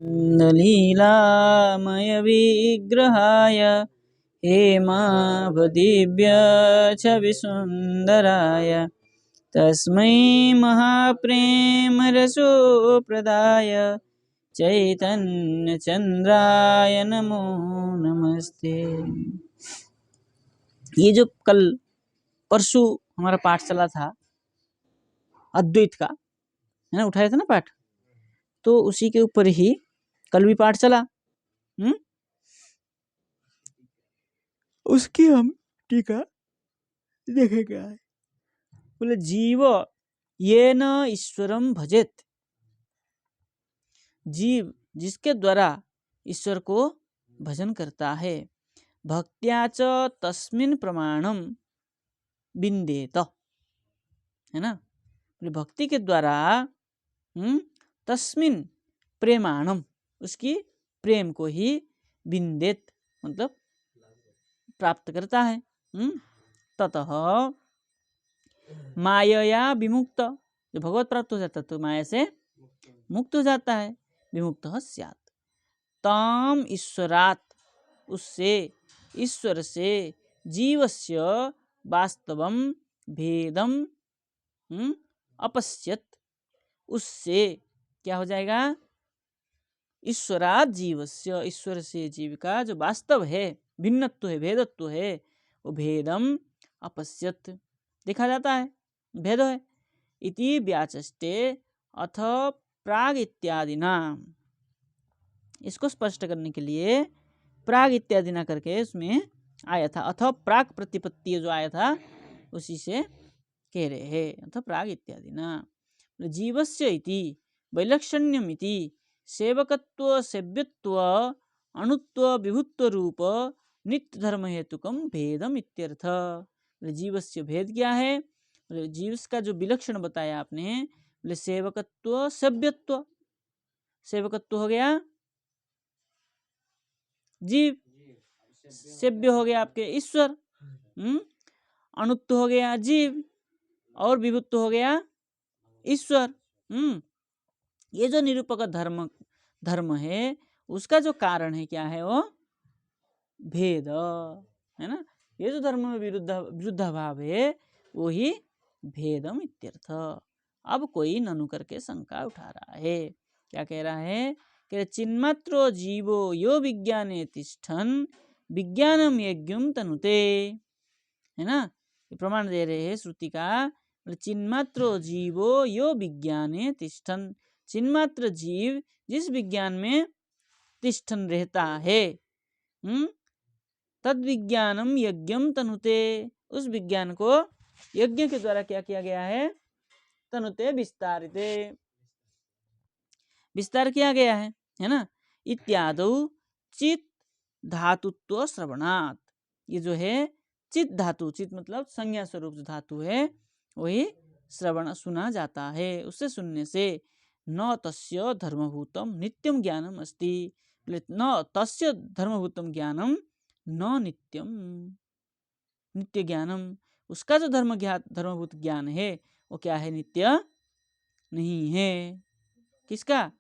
लीलामयविग्रहाय हेमावदिव्य छविसुन्दराय तस्मै महाप्रेमरसोप्रदाय चैतन्यचन्द्राय नमो नमस्ते। ये जो कल परसों हमारा पाठ चला था अद्वैत का, है ना, उठाया था ना पाठ, तो उसी के ऊपर ही कल भी पाठ चला। उसकी हम टीका देखेंगे। बोले जीव ये न ईश्वरम भजेत, जीव जिसके द्वारा ईश्वर को भजन करता है, भक्त्या च तस्मिन् प्रमाणम बिंदेत, है ना, भक्ति के द्वारा तस्मिन् प्रेमाणम, उसकी प्रेम को ही बिंदेत मतलब प्राप्त करता है। ततः मायया विमुक्त, जो भगवत प्राप्त हो जाता है तो माया से मुक्त हो जाता है। विमुक्त स्यात् ताम ईश्वरात्, उससे ईश्वर से जीवस्य वास्तवम भेदम अपश्यत, उससे क्या हो जाएगा, ईश्वरात् जीवस्य, ईश्वर से जीव का जो वास्तव है, भिन्नत्व है, भेदत्व है, वो भेदम अपश्यत, देखा जाता है, भेद है। इति व्याचष्टे अथ प्राग इत्यादि ना, इसको स्पष्ट करने के लिए प्राग इत्यादि ना करके उसमें आया था। अथ प्राग प्रतिपत्ति जो आया था उसी से कह रहे हैं, अथ प्राग इत्यादि ना। जीवस्य इति वैलक्षण्यम इति सेवकत्व सेव्यत्व अणुत्व विभुत्व रूप नित्य धर्म हेतुकम भेदम इत्यर्थ। जीवस्य भेद क्या है, जीव का जो विलक्षण बताया आपने, बोले सेवकत्व सेव्यत्व, सेवकत्व हो गया जीव, सेव्य हो गया आपके ईश्वर, अणुत्व हो गया जीव, और विभुत्व हो गया ईश्वर। ये जो निरूपक धर्म है उसका जो कारण है क्या है, वो भेद है ना। ये जो धर्म में विरुद्ध भाव है वो ही भेदम इत्यर्थ। अब कोई ननु करके शंका उठा रहा है, क्या कह रहा है कि चिन्मात्रो जीवो यो विज्ञाने तिष्ठन विज्ञानम यज्ञम तनुते, है ना, ये प्रमाण दे रहे हैं श्रुति का। चिन्मात्रो जीवो यो विज्ञाने तिष्ठन, चिन्मात्र जीव जिस विज्ञान में तिष्ठन रहता है, तद विज्ञानम यज्ञम तनुते, उस विज्ञान को यज्ञ के द्वारा क्या किया गया है, तनुते विस्तारिते, विस्तार किया गया है ना। इत्यादौ चित धातुत्व श्रवणात्, ये जो है चित धातु, चित मतलब संज्ञा स्वरूप जो धातु है वही श्रवण सुना जाता है, उससे सुनने से न तस्य धर्मभूतम नित्यम ज्ञानम अस्ति, न तस्य धर्मभूतम ज्ञानम न नित्यम, नित्य ज्ञानम, उसका जो धर्मभूत ज्ञान है वो क्या है, नित्य नहीं है। किसका,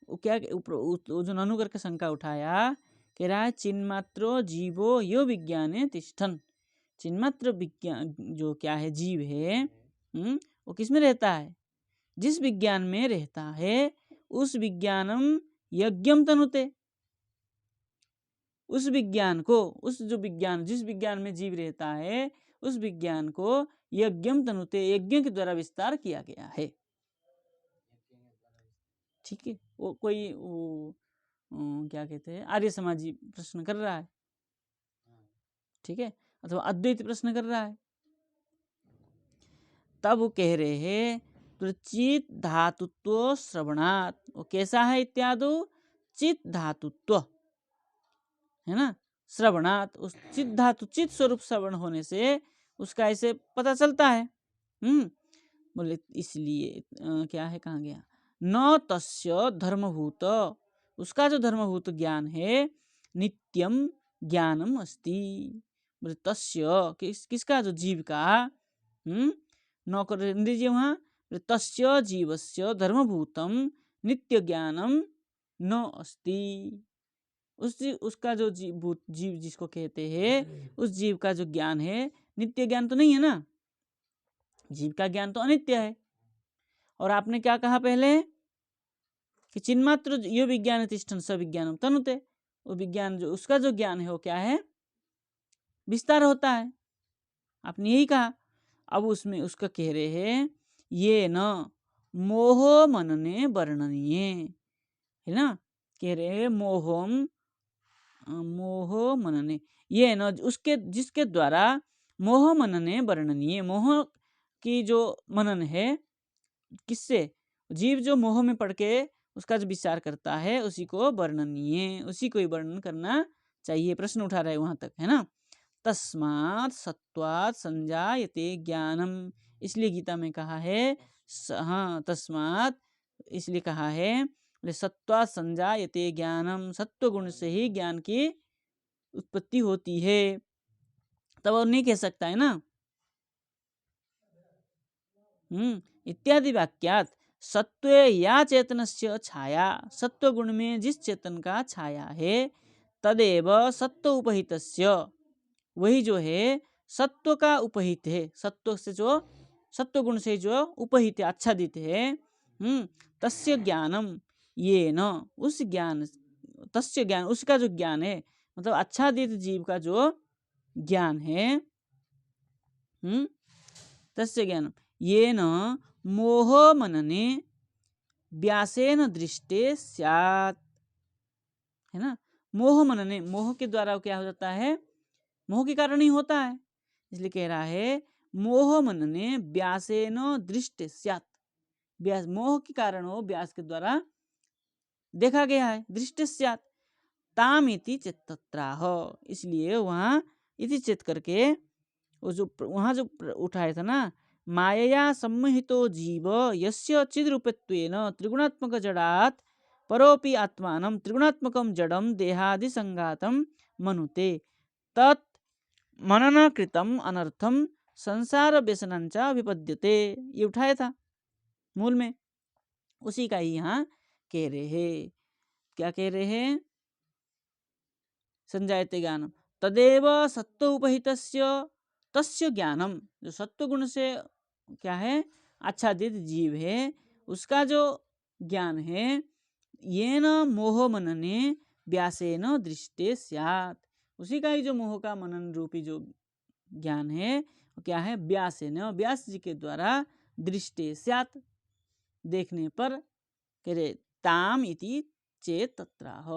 वो क्या वो जो ननु करके शंका उठाया, कह रहा है चिन्मात्रो जीवो यो विज्ञाने तिष्ठन, चिन्मात्र विज्ञान जो क्या है जीव है, वो किस में रहता है, जिस विज्ञान में रहता है, उस विज्ञानम यज्ञम तनुते, उस विज्ञान को, उस जो विज्ञान जिस विज्ञान में जीव रहता है उस विज्ञान को यज्ञम तनुते, यज्ञ के द्वारा विस्तार किया गया है। ठीक है, वो कोई वो क्या कहते हैं आर्य समाजी प्रश्न कर रहा है, ठीक है, अथवा अद्वैत प्रश्न कर रहा है, तब वो कह रहे हैं चित धातुत्व श्रवणात्, वो कैसा है इत्यादि, चित धातुत्व है ना, श्रवणात्, उस चित धातु चित स्वरूप श्रवण होने से उसका ऐसे पता चलता है। बोले इसलिए क्या है, कहाँ गया, न तस्य धर्मभूत, उसका जो धर्मभूत ज्ञान है नित्यम ज्ञानम अस्ति, बोले तस्य किसका, जो जीव का, न कर दीजिए वहाँ, तस्य जीवस्य धर्मभूतम नित्य ज्ञानम न अस्ति। उसका जो जीव जिसको कहते हैं, उस जीव का जो ज्ञान है नित्य ज्ञान तो नहीं है ना, जीव का ज्ञान तो अनित्य है। और आपने क्या कहा पहले कि चिन्मात्र यो विज्ञान तिष्ठन स विज्ञानम तनुते, वो विज्ञान जो उसका जो ज्ञान है वो क्या है, विस्तार होता है, आपने यही कहा। अब उसमें उसका कह रहे हैं ये न मोह मनने वर्णनीय है ना, कह रहे हैं मोह मनने, ये न उसके जिसके द्वारा मोह मनने वर्णनीय, मोह की जो मनन है, किससे, जीव जो मोह में पड़ के उसका जो विचार करता है उसी को वर्णनीय, उसी को ही वर्णन करना चाहिए। प्रश्न उठा रहे वहां तक है ना। तस्मात् सत्वात् संजायते ज्ञानम, इसलिए गीता में कहा है हाँ तस्मात्, इसलिए कहा है सत्वात् संजायते ज्ञानम, सत्व गुण से ही ज्ञान की उत्पत्ति होती है। तब और नहीं कह सकता है ना। इत्यादि वाक्यात सत्वे या चेतनस्य छाया, सत्व गुण में जिस चेतन का छाया है, तदेव सत्व उपहितस्य, वही जो है सत्व का उपहित है, सत्व से जो सत्व गुण से जो उपहित है, आच्छादित है। तस्य ज्ञानम, ये न उस ज्ञान, तस्य ज्ञान उसका जो ज्ञान है, मतलब आच्छादित जीव का जो ज्ञान है, तस्य ज्ञानम ये न मोह मनने व्यासेन दृष्टे स्यात्, है ना। मोह मनने, मोह के द्वारा क्या हो जाता है, मोह के कारण ही होता है, इसलिए कह रहा है मोह मनने व्यासेन दृष्टे स्यात्, व्यास मोह के कारण हो व्यास के द्वारा देखा गया है, दृष्टि स्यात् ताम इति चेत्तत्राह, इसलिए वहाँ इति चेत करके वो जो वहाँ जो उठाया था ना, मायया सम्मोहितो जीव यस्य चिद्रूपत्वेन त्रिगुणात्मक जडात् परोपि आत्मानं त्रिगुणात्मकं जडं देहादि संघातं मनुते तत् मननकृतम अनर्थम संसार व्यसनंच विपद्यते, ये उठाया था मूल में, उसी का ही यहाँ कह रहे हैं। क्या कह रहे हैं, संजायते ज्ञानम तदेव सत्व उपहितस्य तस्य ज्ञानम, जो सत्व गुण से क्या है आच्छादित जीव है, उसका जो ज्ञान है, ये न मोह मनने व्यासेन दृष्टे स्यात्, उसी का ही जो मोह का मनन रूपी जो ज्ञान है वो क्या है, व्यासेन, व्यास जी के द्वारा दृष्टे स्यात्, देखने पर, कह रहे ताम इति चेत तत्राह,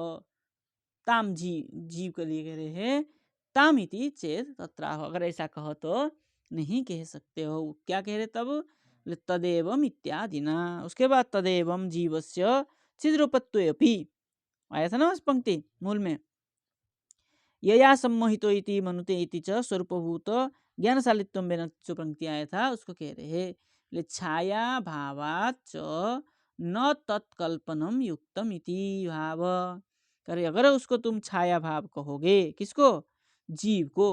ताम जीव के लिए कह रहे हैं ताम इति चेत तत्राह, अगर ऐसा कहो तो नहीं कह सकते हो। क्या कह रहे तब, तदेवम इत्यादिना, उसके बाद तदेवम जीवस्य चिद्रूपत्वेऽपि, आया था ना उस पंक्ति मूल में, यया सम्मोहितो इति मनुते इति च स्वरूपभूत ज्ञानशालित्वं वेन, जो पंक्ति आया था उसको कह रहे हैं छाया भावात च न तत्कल्पनम युक्तम इति भाव, करे अगर उसको तुम छाया भाव कहोगे, किसको, जीव को,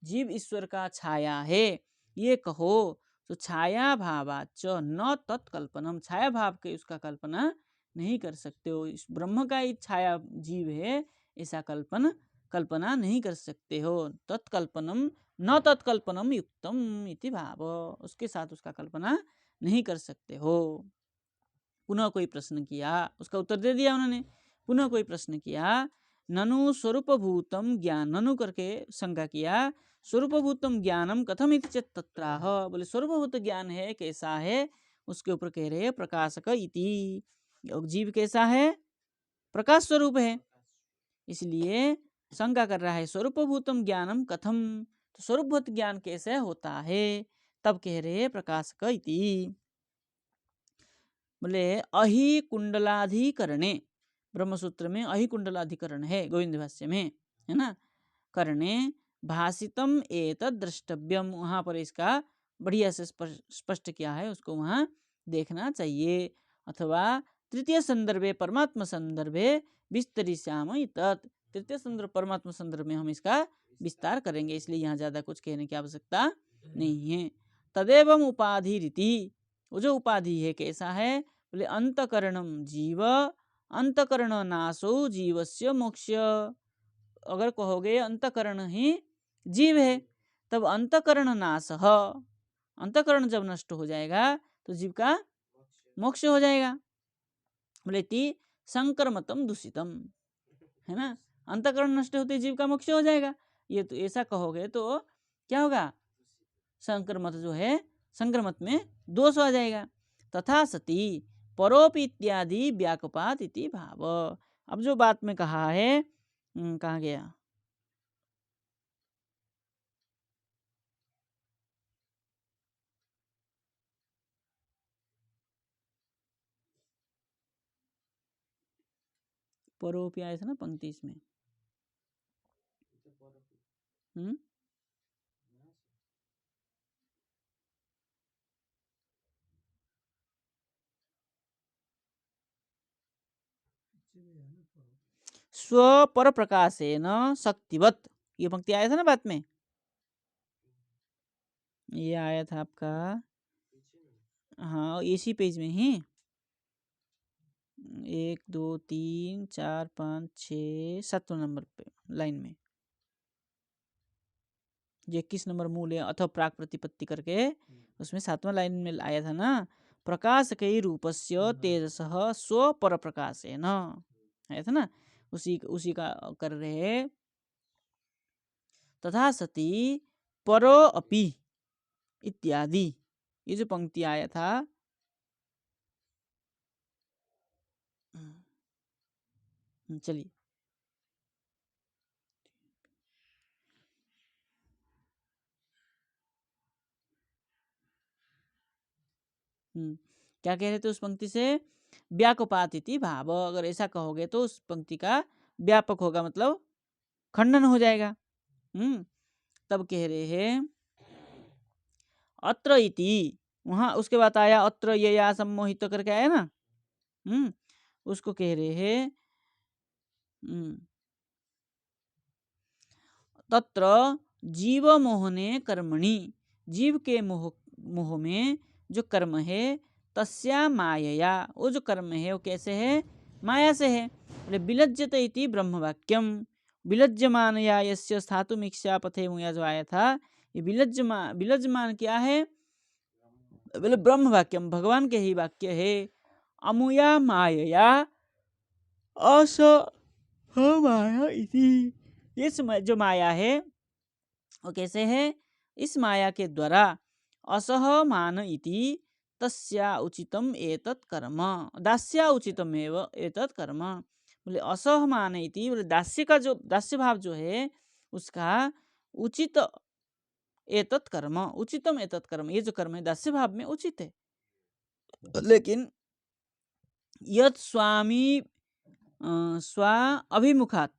जीव ईश्वर का छाया है ये कहो, तो छाया भावात च न तत्कल्पनम, छाया भाव के उसका कल्पना नहीं कर सकते हो, इस ब्रह्म का ही छाया जीव है ऐसा कल्पना नहीं कर सकते हो। तत्कल्पनम न तत्कल्पनम युक्तम इति भाव, उसके साथ उसका कल्पना नहीं कर सकते हो। पुनः कोई प्रश्न किया, उसका उत्तर दे दिया उन्होंने। पुनः कोई प्रश्न किया, ननु स्वरूपभूतम ज्ञान, ननु करके शंका किया, स्वरूपभूतम ज्ञानम कथम इति चेत् तत्राह, बोले स्वरूपभूत ज्ञान है कैसा है, उसके ऊपर कह रहे प्रकाशक इति, जीव कैसा है, प्रकाश स्वरूप है, इसलिए शंका कर रहा है स्वरूपभूतम ज्ञानम कथम, तो स्वरूपभूत ज्ञान कैसे होता है, तब कह रहे प्रकाशक इति, बोले अहि कुंडलाधिकरणे, ब्रह्मसूत्र में अहि कुंडलाधिकरण है गोविंद भाष्य में, है ना, करणे भाषितम एतद् द्रष्टव्यम, वहाँ पर इसका बढ़िया से स्पष्ट किया है, उसको वहाँ देखना चाहिए। अथवा तृतीय संदर्भे परमात्मा संदर्भे विस्तरिष्यामि तत्, तृतीय संदर्भ परमात्मा संदर्भ में हम इसका विस्तार करेंगे, इसलिए यहाँ ज़्यादा कुछ कहने की आवश्यकता नहीं है। तदेवम उपाधि रीति, वो जो उपाधि है कैसा है? बोले अंतकरणम जीव, अंतकरण नाशो जीवस्य मोक्ष। अगर कहोगे अंतकरण ही जीव है, तब अंतकरण नाश, अंतकरण जब नष्ट हो जाएगा तो जीव का मोक्ष हो जाएगा। बोले ती संक्रमतम दूषितम, है ना, अंतकरण नष्ट होते जीव का मोक्ष हो जाएगा। ये तो ऐसा कहोगे तो क्या होगा? संक्रमत जो है, संक्रमत में दोष आ जाएगा। तथा सती परोप इत्यादि व्याकपात इति भाव। अब जो बात में कहा है, कहाँ गया? परोपी आया था ना पंक्ति इसमें। हम्म, स्व पर प्रकाशेन शक्तिवत, ये पंक्ति आया था ना बात में। ये आया था आपका, हाँ इसी पेज में ही, 1 2 3 4 5 6 7 नंबर पे लाइन में, जो 21 नंबर मूल है अथवा प्राक प्रतिपत्ति करके, उसमें 7वां लाइन में आया था ना, प्रकाश के रूपस्य तेजसः स्व पर प्रकाशेन, आया था ना, उसी का कर रहे हैं। तथा सती परो अपि इत्यादि, ये जो पंक्ति आया था, चलिए क्या कह रहे थे उस पंक्ति से? व्यापपात इति भाव, अगर ऐसा कहोगे तो उस पंक्ति का व्यापक होगा, मतलब खंडन हो जाएगा। तब कह रहे हैं अत्र इति, वहां उसके बाद आया अत्र ये या सम्मोहित करके आया ना, उसको कह रहे हैं तत्र जीव मोहने कर्मणि, जीव के मोह में जो कर्म है, तस्या मायया, वो जो कर्म है वो कैसे है? माया से है। विलज्जत इति ब्रह्मवाक्यम, विलज्जमान या यस्य स्थातुमीक्षा पथे मुया जो आया था, ये विलज्जमान क्या है? बोले ब्रह्म वाक्यम, भगवान के ही वाक्य है। अमुया मायया अस माया इति, ये जो माया है वो कैसे है? इस माया के द्वारा असहमान इति तस्या उचितम एतत् कर्म, दास्या उचितम एव एतत् कर्म। बोले असहमान इति, बोले दास्य का जो दास्य भाव जो है उसका उचित एतत् कर्म, उचितम एतत् कर्म, ये जो कर्म है दास्य भाव में उचित है। लेकिन यत् स्वामी स्वा अभिमुखात,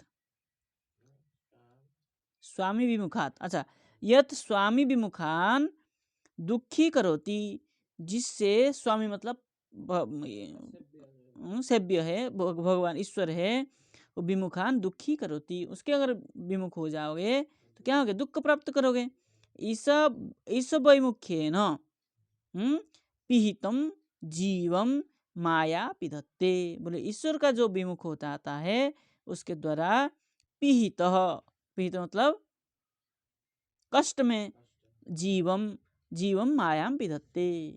स्वामी विमुखात, अच्छा, यत् स्वामी विमुखान दुखी करोति, जिससे स्वामी मतलब सेव्य है, भगवान ईश्वर है, वो विमुखान दुखी करोति, उसके अगर विमुख हो जाओगे तो क्या होगे? दुख प्राप्त करोगे। इस वैमुख्येन पिहितम जीवम माया पिधत्ते, बोले ईश्वर का जो विमुख होता आता है उसके द्वारा पिहित, पिहित मतलब कष्ट में, जीवम मायाम पिधत्ते,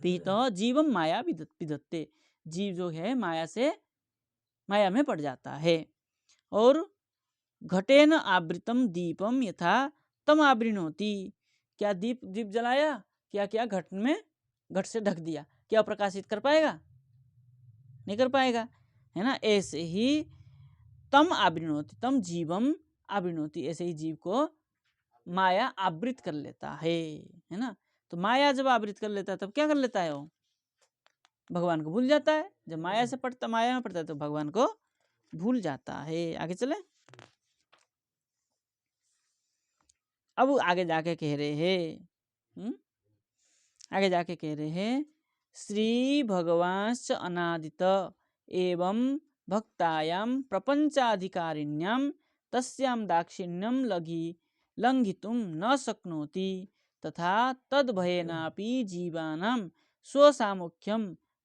पिहित जीवम माया पिधत्ते, जीव जो है माया में पड़ जाता है। और घटेन आवृतम दीपम यथा तम आवृणोति, क्या दीप जलाया, क्या घट से ढक दिया, क्या प्रकाशित कर पाएगा? नहीं कर पाएगा, है ना। ऐसे ही तम आवृणोति, तम जीवम आवृणोति, ऐसे ही जीव को माया आवृत कर लेता है ना। तो माया जब आवृत कर लेता है तब क्या कर लेता है? वो भगवान को भूल जाता है। जब माया में पड़ता है तो भगवान को भूल जाता है। आगे चले, अब आगे जाके कह रहे हैं, आगे जाके कह रहे हैं श्री भगवांश्च अनादित एवं भक्तायाम प्रपंचाधिकारिण्याम तस्याम दाक्षिण्यम लंघितुम न शक्नोति तथा तद भयेनापि जीवानां स्वसामुख्यम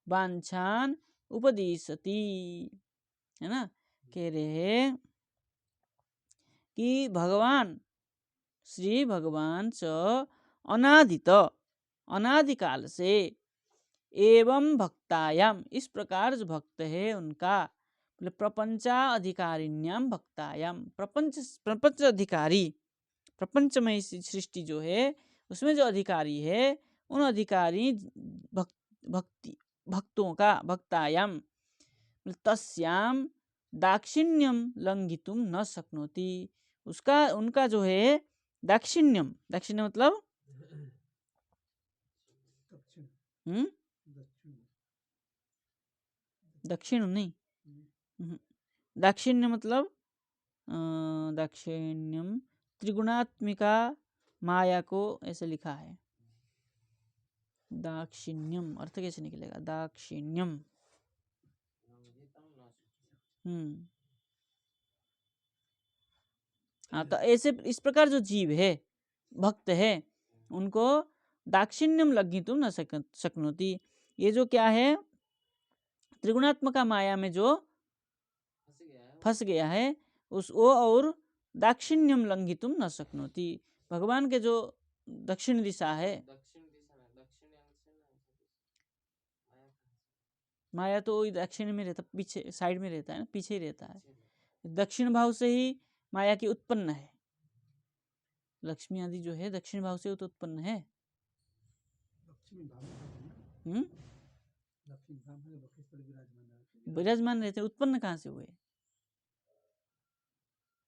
वांछान उपदिशति। है ना, कह रहे हैं कि भगवान श्री भगवान च अनादित अनादिकाल से एवं भक्तायाम इस प्रकार जो भक्त है उनका, मतलब प्रपंचा अधिकारिण्याम भक्तायाम, प्रपंच प्रपंच अधिकारी, प्रपंचमय सृष्टि जो है उसमें जो अधिकारी है उन अधिकारी भक्ति भक्तों का, भक्तायाम तस्याम दाक्षिण्यम लंघितुम न शक्नोति, उसका उनका जो है दाक्षिण्यम, दाक्षिण्य मतलब दक्षिण नहीं, दाक्षिण्य मतलब दाक्षिण्यम त्रिगुणात्मिका माया को ऐसे लिखा है। दाक्षिण्यम अर्थ कैसे निकलेगा? दाक्षिण्यम हाँ, तो ऐसे इस प्रकार जो जीव है, भक्त है, उनको दाक्षिण्यम लंघितुम न शक्नोति, ये जो क्या है त्रिगुणात्मका माया में जो फंस गया है उस वो और दाक्षिण्यम लंघितुम न शक्नोति, भगवान के जो दक्षिण दिशा है, माया तो वही दक्षिण में रहता, पीछे साइड में रहता है ना, पीछे ही रहता है, दक्षिण भाव से ही माया की उत्पन्न है, लक्ष्मी आदि जो है दक्षिण भाव से तो उत्पन्न है। विराजमान रहते, उत्पन्न कहाँ से हुए?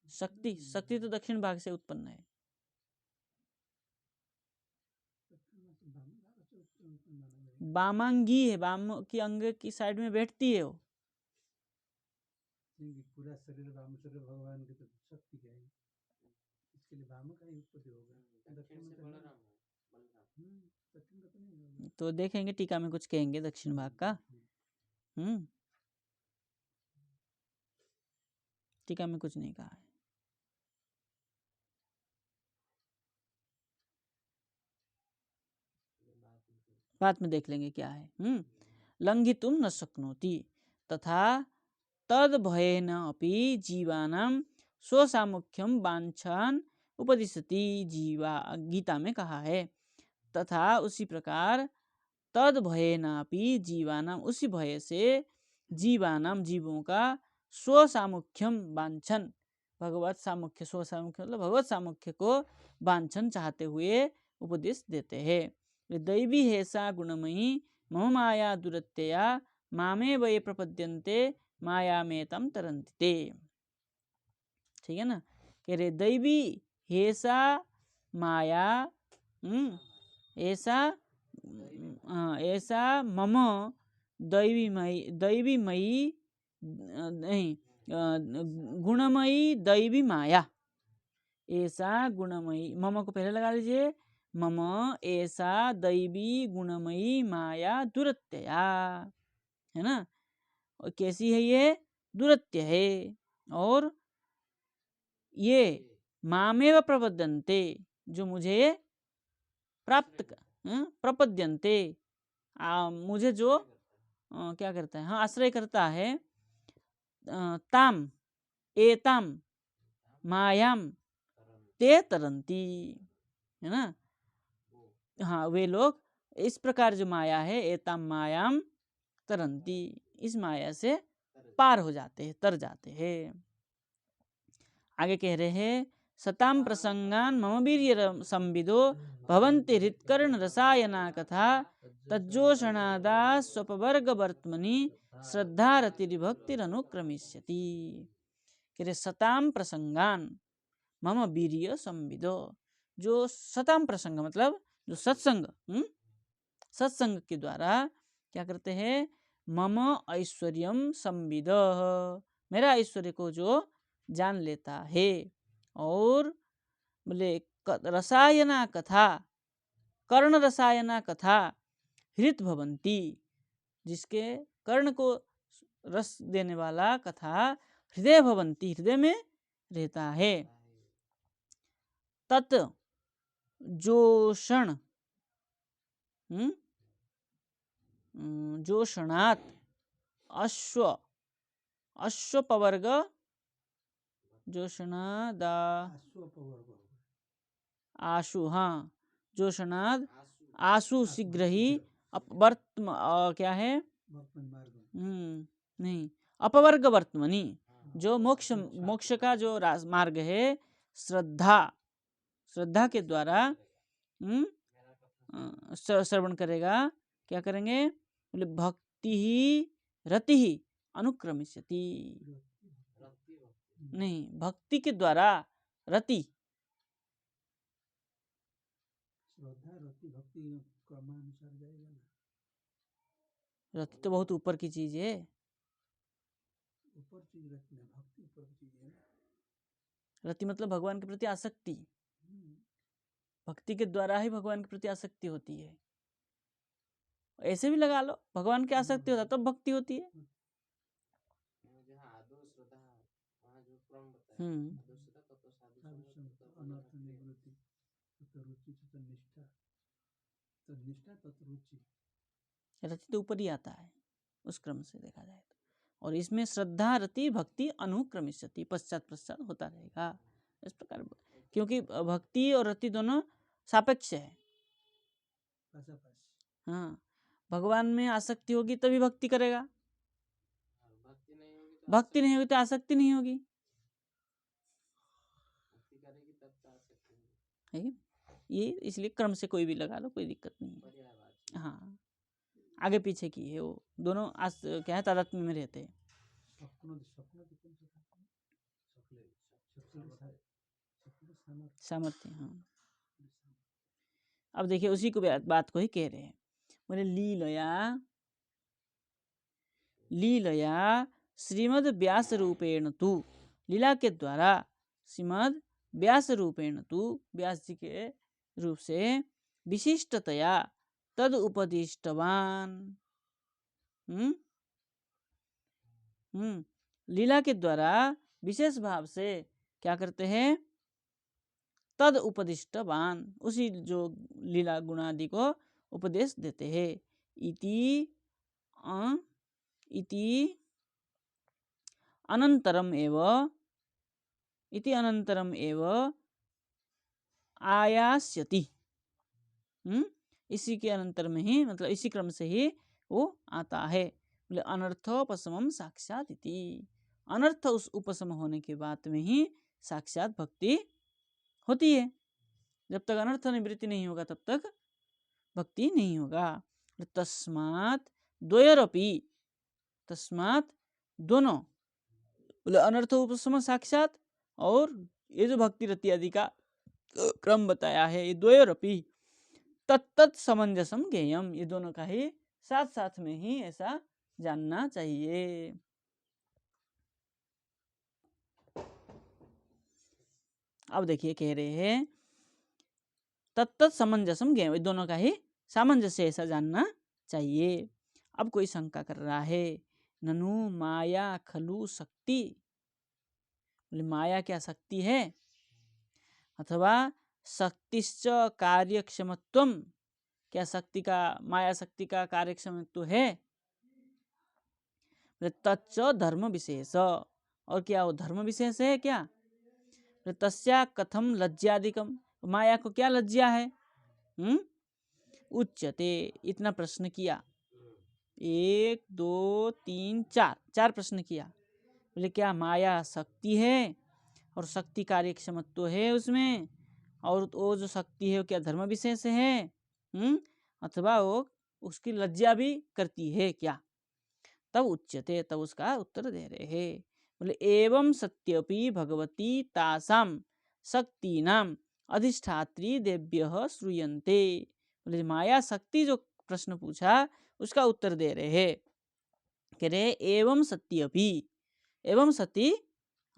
शक्ति, शक्ति तो दक्षिण भाग से उत्पन्न है। वामांगी है, वाम की अंग की साइड में बैठती है वो। पूरा शरीर वाम शरीर भगवान की तो शक्ति क्या है, इसके लिए वाम का ही उत्पत्ति होगा। दक्षिण से बलराम, तो देखेंगे टीका में कुछ कहेंगे दक्षिण भाग का। टीका में कुछ नहीं कहा है। बात में देख लेंगे क्या है। लंघितुम न शक्नोति तथा तद भयेन अपि जीवानां स्वसामुख्यम वांछान उपदिशति, जीवा गीता में कहा है। तथा उसी प्रकार तद भयेनापि जीवानां उसी भय से जीवानां जीवों का स्वसामुख्यम वांछन, भगवत सामुख्य, स्व सामुख्य मतलब भगवत सामुख्य को वांछन चाहते हुए उपदेश देते हैं। दैवी हेसा गुणमयी मम माया दुरत्यया मामे वये प्रपद्यन्ते माया में तम तरंते। ठीक है ना, कह रहे दैवी हेसा माया, ऐसा ऐसा मम दैवीमयी नहीं गुणमयी दैवी माया, ऐसा गुणमयी, मम को पहले लगा लीजिए, मम ऐसा दैवी गुणमयी माया दुरत्यया, है ना, और कैसी है ये? दुरत्य है, और ये मामेव प्रपद्यन्ते जो मुझे प्राप्त प्रपद्यन्ते मुझे जो क्या करता है, हाँ आश्रय करता है, ताम एताम मायाम ते तरंती, है ना, हाँ वे लोग इस प्रकार जो माया है एताम मायाम तरंती, इस माया से पार हो जाते हैं, तर जाते हैं। आगे कह रहे हैं सताम प्रसंगान मम वीर्य संविदो भवन्ति हृत्कर्ण रसायना कथा तज्जोषणादा स्वपवर्ग वर्त्मनि श्रद्धा रतिर्भक्तिरनुक्रमिष्यति। कह रहे सताम प्रसंगान मम वीर्य संविदो, जो सताम प्रसंग मतलब जो सत्संग, सत्संग के द्वारा क्या करते हैं, मम ऐश्वर्यम संविद, मेरा ऐश्वर्य को जो जान लेता है, और बोले रसायना कथा, कर्ण रसायना कथा हृत भवंती, जिसके कर्ण को रस देने वाला कथा हृदय भवंती, हृदय में रहता है। तत् जोषण जोषणात् अश्व अश्वपवर्ग जोषणादा आशु, हाँ, जोषणाद आशु शीघ्र ही अपवर्तम क्या है नहीं, अपवर्ग वर्तमनी, जो मोक्ष मोक्ष का जो मार्ग है, श्रद्धा श्रद्धा के द्वारा श्रवण करेगा। क्या करेंगे बोले भक्ति ही रति ही अनुक्रमिष्यति, नहीं, भक्ति के द्वारा रति रति तो बहुत ऊपर की चीज है। रति मतलब भगवान के प्रति आसक्ति, भक्ति के द्वारा ही भगवान के प्रति आसक्ति होती है। ऐसे भी लगा लो, भगवान की आसक्ति होता तब भक्ति होती है। रति तो ऊपर ही आता है उस क्रम से देखा जाए तो, और इसमें श्रद्धा रति भक्ति अनुक्रमिष्यति, पश्चात पश्चात होता रहेगा इस प्रकार, क्योंकि भक्ति और रति दोनों सापेक्ष है। हाँ, भगवान में आसक्ति होगी तभी भक्ति करेगा, भक्ति नहीं होगी तो आसक्ति नहीं होगी, है ये, इसलिए क्रम से कोई भी लगा लो, कोई दिक्कत नहीं है। हाँ, आगे पीछे की है वो दोनों क्या है, तादात्म्य में रहते हैं। सामर्थ्य, हाँ। अब देखिए उसी को बात को ही कह रहे हैं, बोले लीलया श्रीमद व्यास रूपेण तु, लीला के द्वारा श्रीमद व्यास रूपेण तु, व्यास जी के रूप से विशिष्टतया तद उपदिष्टवान, लीला के द्वारा विशेष भाव से क्या करते हैं, तद उपदिष्टवान, उसी जो लीला गुणादि को उपदेश देते हैं। इति अनंतरम एव आयास्यति, इसी के अनंतर में ही, मतलब इसी क्रम से ही वो आता है। बोले अनर्थोपशमम साक्षात इति, अनर्थ उस उपशम होने के बाद में ही साक्षात भक्ति होती है। जब तक अनर्थ निवृत्ति नहीं होगा तब तक भक्ति नहीं होगा। तस्मात् द्वयोरपि, तस्मात् दोनों, बोले अनर्थ उपशम साक्षात और ये जो भक्ति रति आदि का क्रम बताया है, ये द्वयोरपि तत्तत् समंजसम ज्ञेयम, ये दोनों का ही साथ साथ में ही ऐसा जानना चाहिए। अब देखिए कह रहे हैं तत्तत् समंजसम ज्ञेयम, दोनों का ही सामंजस्य ऐसा जानना चाहिए। अब कोई शंका कर रहा है, ननु माया खलु शक्ति, बोले माया क्या शक्ति है, अथवा शक्तिश्च कार्यक्षमत्वम, क्या शक्ति का, माया शक्ति का कार्यक्षमत्व है, तच्च धर्म विशेष, और क्या वो धर्म विशेष है क्या, तस्या कथम लज्जादिकम, माया को क्या लज्जा है, उच्यते, इतना प्रश्न किया, 1 2 3 4 प्रश्न किया। बोले क्या माया शक्ति है और शक्ति कार्यक्षमत्व है उसमें, और वो जो शक्ति है वो क्या धर्म विशेष है, अथवा वो उसकी लज्जा भी करती है क्या, तब उच्यते, तब उसका उत्तर दे रहे हैं। बोले एवं सत्यपि भगवती तासाम शक्तिनाम अधिष्ठात्री देव्यः श्रूयन्ते, बोले माया शक्ति जो प्रश्न पूछा उसका उत्तर दे रहे हैं, कह रहे एवं सत्यपि, एवं सती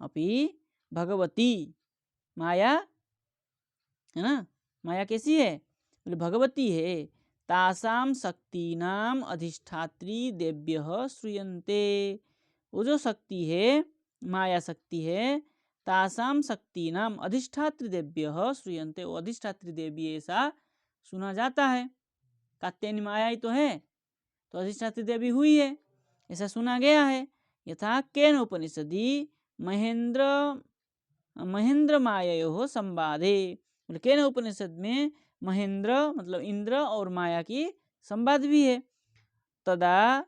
अपि भगवती, माया है ना, माया कैसी है, बोले भगवती है, तासाम शक्तिनाम अधिष्ठात्री देव्यः श्रूयन्ते, वो जो शक्ति है माया शक्ति है तासाम शक्तीनाम अधिष्ठात्री देव्यः श्रूयन्ते, वो अधिष्ठात्री देवी ऐसा सुना जाता है। कात्यायनी माया ही तो है, तो अधिष्ठात्री देवी हुई है, ऐसा सुना गया है। यथा केन उपनिषदि महेंद्र महेंद्र माययोः संवादे, केन उपनिषद में महेंद्र मतलब इंद्र और माया की संवाद भी है। तदा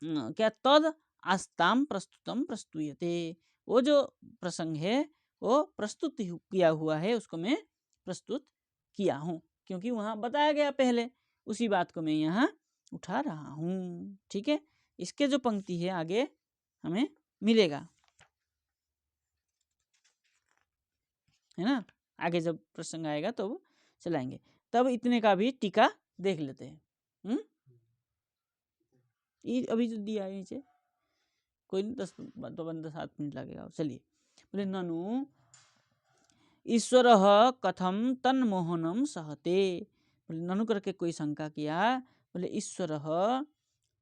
क्या तद आस्ताम प्रस्तुतम प्रस्तुयते, वो जो प्रसंग है वो प्रस्तुत किया हुआ है, उसको मैं प्रस्तुत किया हूँ, क्योंकि वहाँ बताया गया पहले, उसी बात को मैं यहाँ उठा रहा हूँ। ठीक है, इसके जो पंक्ति है आगे हमें मिलेगा, है ना, आगे जब प्रसंग आएगा तो चलाएंगे। तब इतने का भी टीका देख लेते हैं। अभी जो दिया है नीचे, कोई नहीं, 10-7 मिनट लगेगा। चलिए, बोले ननु ईश्वर कथम तन्मोहनम सहते, बोले ननु करके कोई शंका किया, बोले ईश्वर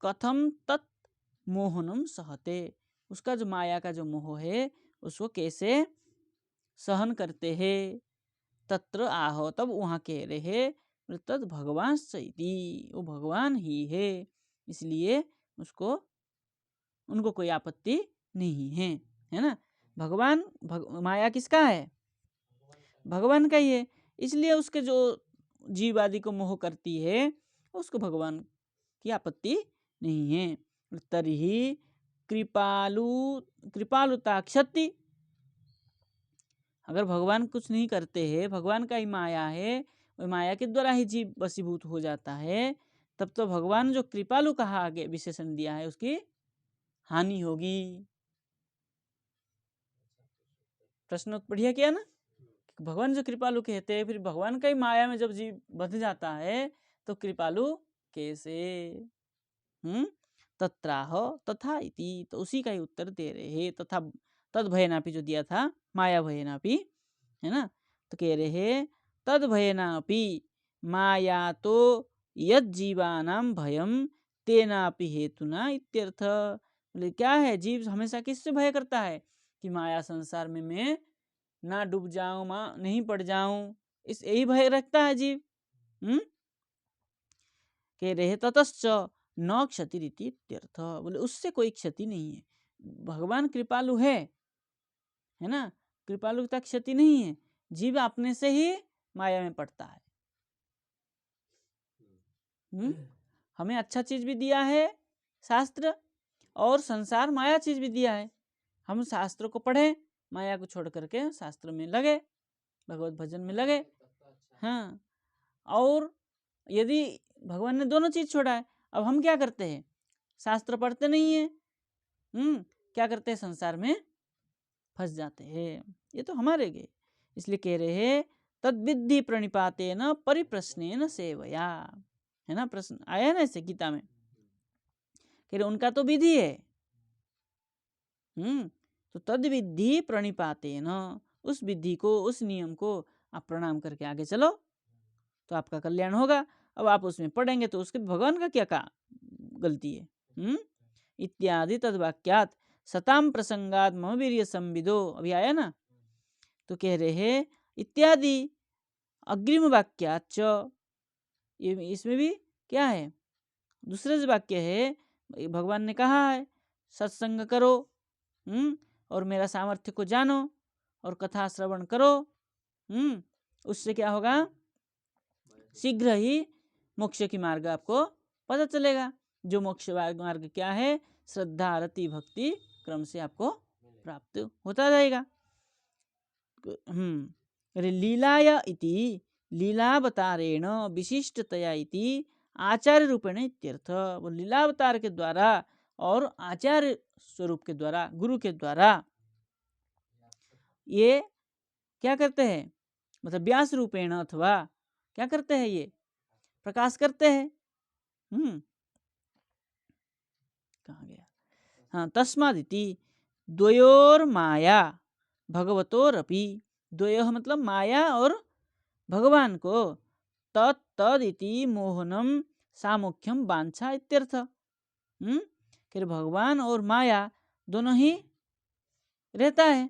कथम तत् मोहनम सहते, उसका जो माया का जो मोह है उसको कैसे सहन करते हैं। तत्र आहो, तब वहाँ कह रहे तद भगवान सैती, वो भगवान ही है, इसलिए उसको उनको कोई आपत्ति नहीं है ना। भगवान माया किसका है, भगवान का ही है, इसलिए उसके जो जीव आदि को मोह करती है उसको भगवान की आपत्ति नहीं है। तर्हि कृपालुता क्षति, अगर भगवान कुछ नहीं करते हैं, भगवान का ही माया है, वही माया के द्वारा ही जीव वशीभूत हो जाता है, तब तो भगवान जो कृपालु कहा आगे विशेषण दिया है उसकी हानि होगी। प्रश्न बढ़िया किया ना, भगवान जो कृपालु कहते हैं, फिर भगवान का ही माया में जब जीव बंध जाता है तो कृपालु कैसे। तत्राह तथा इति, तो उसी का ही उत्तर दे रहे हैं। तथा तद भयनापि जो दिया था, माया भयनापि, है ना, तो कह रहे हैं तद भयनापि माया तो यद जीवानाम भयम तेनापि हेतुना इत्यर्थ। बोले क्या है, जीव हमेशा किससे भय करता है कि माया संसार में मैं ना डूब जाऊं, नहीं पड़ जाऊं, इस यही भय रखता है जीव। कह रहे ततश्च न क्षति रीति इत्यर्थ, बोले उससे कोई क्षति नहीं है, भगवान कृपालु है ना, कृपालुता क्षति नहीं है, जीव अपने से ही माया में पड़ता है। हमें अच्छा चीज भी दिया है शास्त्र, और संसार माया चीज भी दिया है। हम शास्त्र को पढ़े, माया को छोड़ करके शास्त्र में लगे, भगवत भजन में लगे। हाँ, और यदि भगवान ने दोनों चीज छोड़ा है, अब हम क्या करते हैं, शास्त्र पढ़ते नहीं है, क्या करते हैं, संसार में फंस जाते हैं। ये तो हमारे गए, इसलिए कह रहे हैं तद विद्धि प्रणिपातेन परिप्रश्नेन सेवया, है ना, प्रश्न आया ना ऐसे गीता में, कह रहे उनका तो विधि है। तो तद विद्धि प्रणिपातेन, उस विधि को, उस नियम को आप प्रणाम करके आगे चलो तो आपका कल्याण होगा। अब आप उसमें पढ़ेंगे तो उसके भगवान का क्या गलती है। इत्यादि तद वाक्यात सताम प्रसंगात मम वीर्य संविदो, अभी आया ना, तो कह रहे हैं इत्यादि अग्रिम वाक्याच, इसमें भी क्या है, दूसरे वाक्य है, भगवान ने कहा है सत्संग करो, और मेरा सामर्थ्य को जानो और कथा श्रवण करो, उससे क्या होगा, शीघ्र ही मोक्ष की मार्ग आपको पता चलेगा। जो मोक्ष मार्ग क्या है, श्रद्धा रति भक्ति क्रम से आपको प्राप्त होता जाएगा। लीलाया इति लीलावतारेण विशिष्टतया इति आचार्य रूपेण इत्यर्थ, वो लीलावतार के द्वारा और आचार्य स्वरूप के द्वारा, गुरु के द्वारा ये क्या करते हैं, मतलब व्यास रूपेण, अथवा क्या करते हैं, ये प्रकाश करते हैं। कहाँ गया, हाँ, तस्मादिति द्वयोर माया भगवतोरपि, द्वयोः मतलब माया और भगवान को, तदिति मोहनम सामुख्यम वांछा इत्यर्थ। फिर भगवान और माया दोनों ही रहता है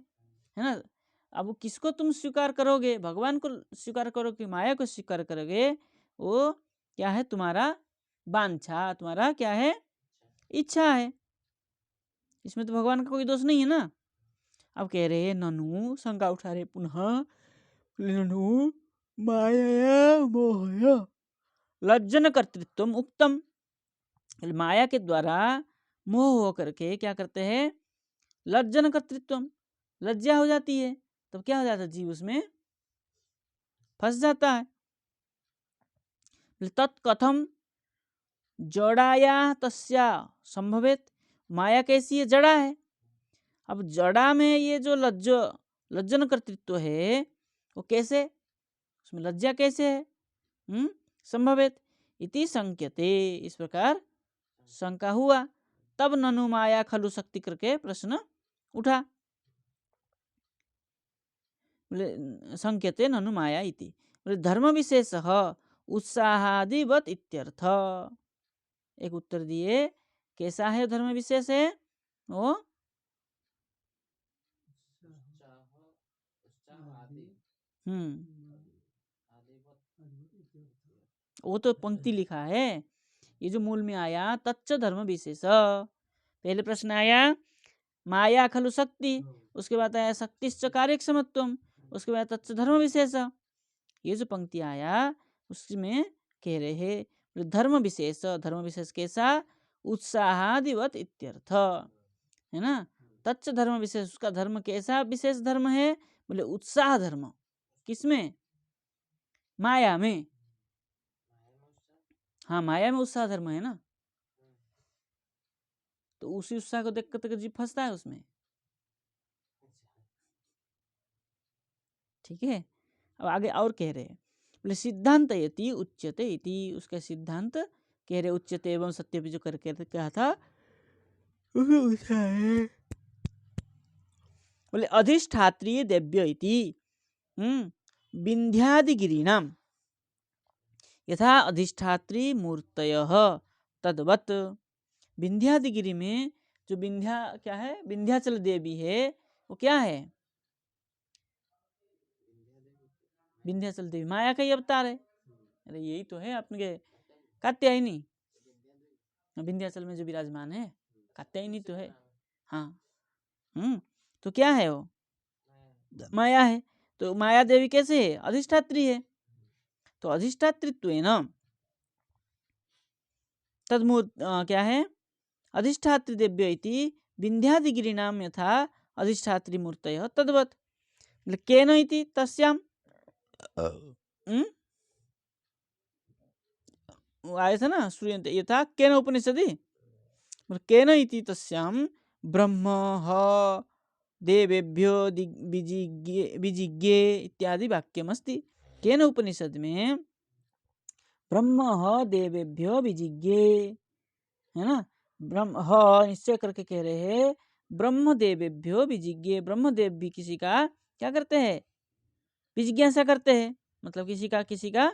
ना। अब वो किसको तुम स्वीकार करोगे, भगवान को स्वीकार करोगे, माया को स्वीकार करोगे, वो क्या है, तुम्हारा वांछा, तुम्हारा क्या है, इच्छा है। इसमें तो भगवान का कोई दोष नहीं है ना। अब कह रहे हैं ननु, शंका उठा रहे पुनः, ननु माया मोहया लज्जन कर्तृत्व उक्तम। माया के द्वारा मोह हो करके क्या करते हैं, लज्जन कर्तृत्व, लज्जा हो जाती है, तब क्या हो जाता है, जीव उसमें फंस जाता है। तत्कथम जड़ाया तस्या संभवेत, माया कैसी है, जड़ा है। अब जड़ा में ये जो लज्जन कर्तृत्व है वो कैसे, उसमें लज्जा कैसे है, संभवेत इति संक्यते, इस प्रकार शंका हुआ। तब ननु माया खलु शक्ति करके प्रश्न उठा, संक्यते ननु माया इति, धर्म विशेष उत्साहादिवत इत्यर्थ। एक उत्तर दिए, कैसा है धर्म विशेष है वो, वो तो पंक्ति लिखा है, ये जो मूल में आया तच्च धर्म विशेष, पहले प्रश्न आया माया खलु शक्ति, उसके बाद आया शक्तिश्च कार्यक्षमत्वम, उसके बाद तच्च धर्म विशेष। ये जो पंक्ति आया उसमें कह रहे हैं धर्म विशेष, धर्म विशेष कैसा, उत्साहादिवत इत्यर्थ, है ना। तच्च धर्म विशेष, उसका धर्म कैसा विशेष धर्म है, बोले उत्साह धर्म, किसमें, माया में। हाँ, माया में उत्साह धर्म है ना, तो उसी उत्साह को देख कर जीव फंसता है उसमें, ठीक है। अब आगे और कह रहे हैं, बोले सिद्धांत यति उच्यते इति, उसका सिद्धांत कह रहे उच्यते एवं सत्य भी जो करके कहा था, बोले अधिष्ठात्री देव्य इति विंध्यादिगिरीणाम यथा अधिष्ठात्री मूर्तयः तद्वत्। विंध्यादिगिरी में जो विंध्या क्या है, विंध्याचल देवी है, वो क्या है, विंध्याचल देवी माया का ही अवतार है। अरे यही तो है अपने कात्यायनी, विंध्याचल में जो विराजमान है कात्यायनी तो है। हाँ, तो क्या है वो, माया है। तो माया देवी कैसे है, अधिष्ठात्री है। तो अधिष्ठात्रित्व है ना, तदमूर्त क्या है, अधिष्ठात्री देव्य इति विंध्यादिगिरी नाम यथा अधिष्ठात्री मूर्तयः तद्वत्, केन इति तस्याम, आया था ना, श्रूयन्ते यथा केन उपनिषदि, केन इति तस्याम ब्रह्म ह देवेभ्यो विजिज्ञे इत्यादि वाक्यमस्ति। केन उपनिषद में ब्रह्म ह देवेभ्यो विजिज्ञे, है ना, ब्रह्म ह निश्चय करके कह रहे हैं ब्रह्म देवेभ्यो विजिज्ञे, ब्रह्मदेव भी किसी का क्या करते हैं, विजिज्ञासा करते हैं, मतलब किसी का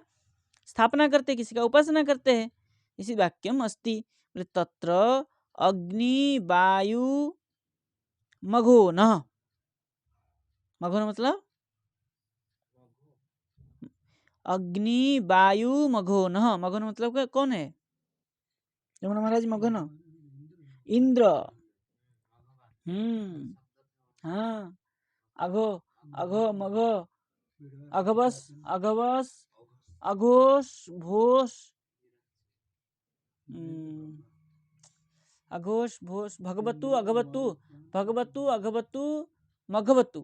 स्थापना करते हैं, किसी का उपासना करते हैं। इसी वाक्यम अस्ति, तत्र अग्नि वायु मघो न, मघो न मतलब अग्नि वायु मघो न, मघो न मतलब कौन है, यमुना महाराज मघो न, इंद्र, हाँ, अघो अघो मघो अघवस अघवस अघोष भोष, अघोष भोष भगवतु अघवतु भगवतु अघवतु मघवतु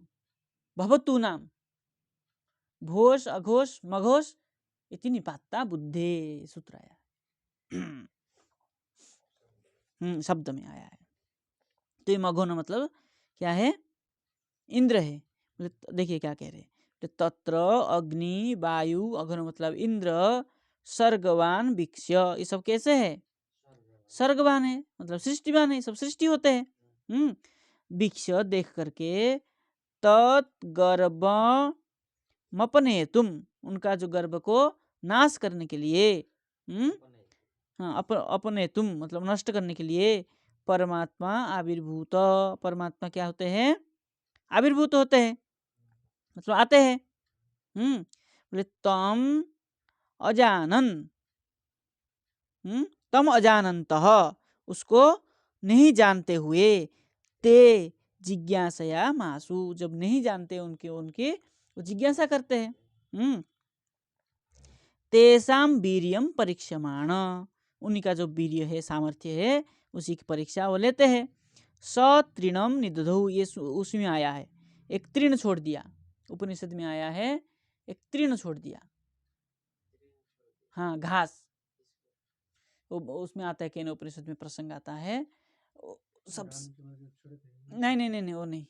भवतु नाम घोष अघोष मघोष इति निपात्ता बुद्धे, सूत्र आया शब्द में आया है। तो ये मघोन मतलब क्या है, इंद्र है। देखिए क्या कह रहे, तत्र अग्नि वायु, अघोन मतलब इंद्र, सर्गवान वीक्ष्य, ये सब कैसे है, सर्गवान है मतलब सृष्टिवान है, सब सृष्टि होते हैं। वीक्ष्य देख करके, तत्गर्भ मपने तुम, उनका जो गर्भ को नाश करने के लिए, हाँ अपने तुम मतलब नष्ट करने के लिए, परमात्मा आविर्भूत, परमात्मा क्या होते हैं, आविर्भूत होते हैं, मतलब आते हैं। बोले तम अजानन, तम अजानन्तः, उसको नहीं जानते हुए, ते जिज्ञासया मासु, जब नहीं जानते उनके वो जिज्ञासा करते हैं। तेसाम वीर्यम परीक्षमाण, उन्हीं का जो वीर्य है, सामर्थ्य है, उसी की परीक्षा वो लेते हैं। सतृणम निदधौ, ये उसमें आया है, एक तृण छोड़ दिया, उपनिषद में आया है, एक तृण छोड़ दिया। हाँ, घास, उसमें आता है, केन उपनिषद में प्रसंग आता है। सब नहीं नहीं नहीं नहीं, वो नहीं।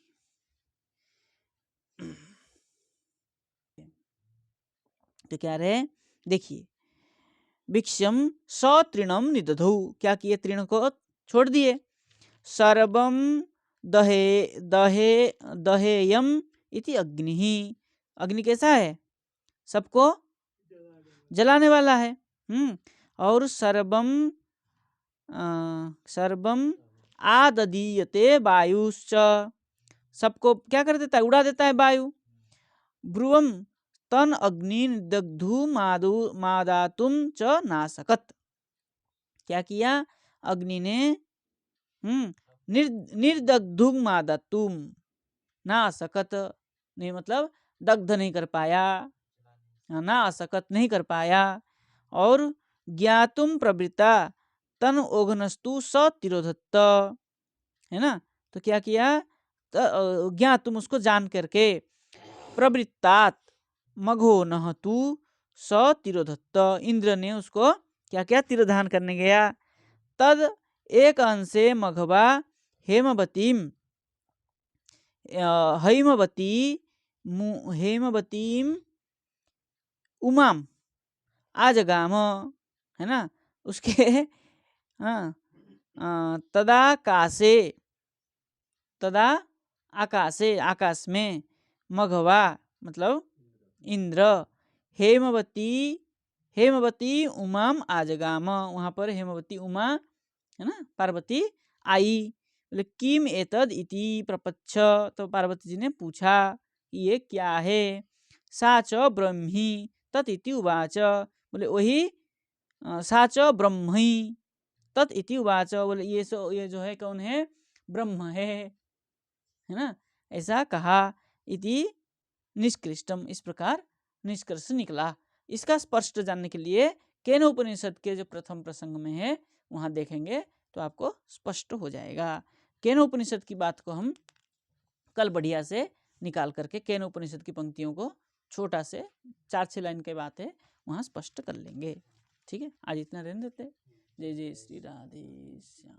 तो क्या रहे, देखिए, भिक्षम सतृणम निदधौ, क्या किए, तृण को छोड़ दिए। सर्वम दहे दहे दहेयम इति अग्नि, अग्नि कैसा है, सबको जलाने वाला है। और सर्वम सर्वम आददीयते वायुश्च, सबको क्या कर देता है, उड़ा देता है वायु। ब्रुवम तन अग्नि दग्धु मादातुम च नासकत, क्या किया, अग्नि ने निर्दग्धुम मादातुम, नासकत नहीं मतलब दग्ध नहीं कर पाया, नासकत नहीं कर पाया। और ज्ञातुम प्रवृत्ता तन ओघनस्तु स तिरोधत्त, है ना। तो क्या किया, ज्ञातुम उसको जान करके, प्रवृत्तात मघो नहतु स तिरोधत्त, इंद्र ने उसको क्या किया, तिरोधान करने गया। तद एक अंशे मघवा हेमवतीम हेमवतीम उमाम आजगाम, है ना, उसके तदाकाशे, तदा आकाशे, आकाश में, मघवा मतलब इंद्र, हेमवती उमाम आजगाम, वहां पर हेमवती उमा, है ना, पार्वती आई। बोले किम एतद इति प्रपच्छ, तो पार्वती जी ने पूछा ये क्या है। साच ब्रह्मी तत् इति उवाच, बोले वही साच ब्रह्मी तत् इति उवाच, बोले ये जो है कौन है, ब्रह्म है ना, ऐसा कहा। इति निष्कृष्टम, इस प्रकार निष्कर्ष निकला। इसका स्पष्ट जानने के लिए केन उपनिषद के जो प्रथम प्रसंग में है वहां देखेंगे तो आपको स्पष्ट हो जाएगा। केन उपनिषद की बात को हम कल बढ़िया से निकाल करके केन उपनिषद की पंक्तियों को छोटा से 4-6 लाइन के बात है वहां स्पष्ट कर लेंगे। ठीक है, आज इतना रहने देते। जय जय श्री राधे श्याम।